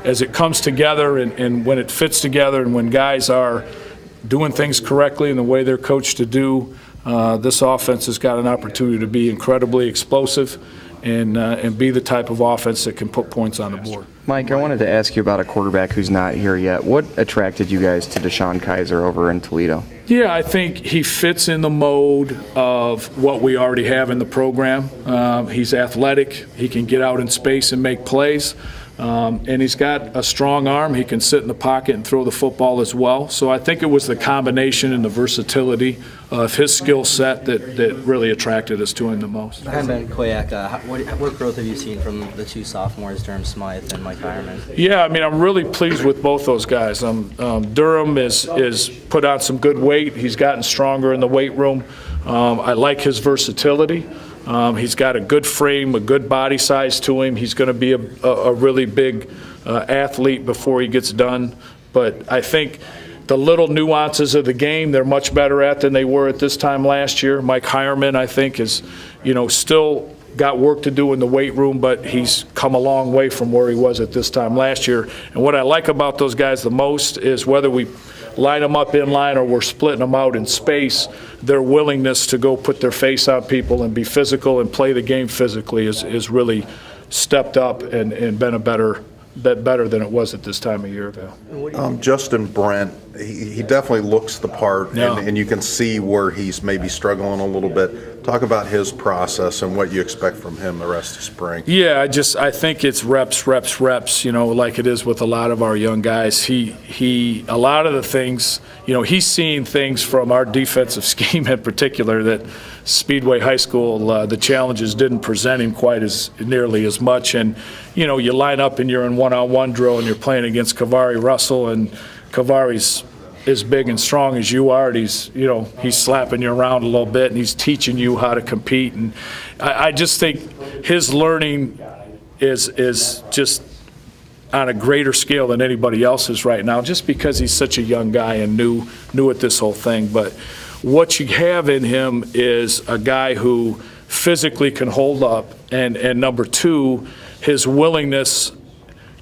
as it comes together and when it fits together and when guys are doing things correctly in the way they're coached to do, this offense has got an opportunity to be incredibly explosive and be the type of offense that can put points on the board. Mike, I wanted to ask you about a quarterback who's not here yet. What attracted you guys to DeSean Kaiser over in Toledo? Yeah, I think he fits in the mode of what we already have in the program. He's athletic. He can get out in space and make plays. And he's got a strong arm. He can sit in the pocket and throw the football as well. So I think it was the combination and the versatility of his skill set that really attracted us to him the most. And then Koyak, what growth have you seen from the two sophomores, Durham Myates and Mike Hireman? Yeah, I mean, I'm really pleased with both those guys. Durham is put on some good weight. He's gotten stronger in the weight room. I like his versatility. He's got a good frame, a good body size to him. He's going to be a really big athlete before he gets done. But I think the little nuances of the game they're much better at than they were at this time last year. Mike Hireman, I think, is still got work to do in the weight room, but he's come a long way from where he was at this time last year. And what I like about those guys the most is whether we line them up in line or we're splitting them out in space, their willingness to go put their face on people and be physical and play the game physically is really stepped up and been a better than it was at this time a year ago. Justin Brent, he definitely looks the part, and you can see where he's maybe struggling a little bit. Talk about his process and what you expect from him the rest of spring. Yeah, I think it's reps, like it is with a lot of our young guys. He a lot of the things, he's seeing things from our defensive scheme in particular that Speedway High School, the challenges didn't present him quite as nearly as much. And, you line up and you're in one-on-one drill and you're playing against Kavari Russell, and Kavari's as big and strong as you are, and he's slapping you around a little bit and he's teaching you how to compete. And I just think his learning is just on a greater scale than anybody else's right now, just because he's such a young guy and new at this whole thing. But what you have in him is a guy who physically can hold up, and number two, his willingness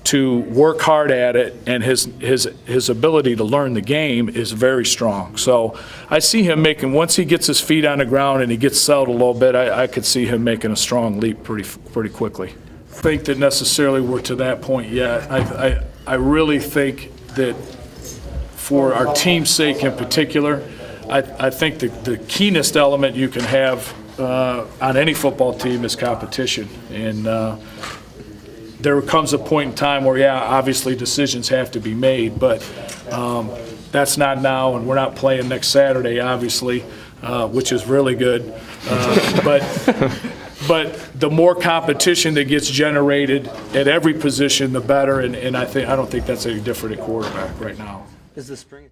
to work hard at it and his ability to learn the game is very strong. So I see him once he gets his feet on the ground and he gets settled a little bit, I could see him making a strong leap pretty quickly. I think that necessarily we're to that point yet. I really think that for our team's sake in particular, I think the keenest element you can have on any football team is competition. And there comes a point in time where, obviously decisions have to be made, but that's not now, and we're not playing next Saturday, obviously, which is really good. But the more competition that gets generated at every position, the better, and I don't think that's any different at quarterback right now. Is the spring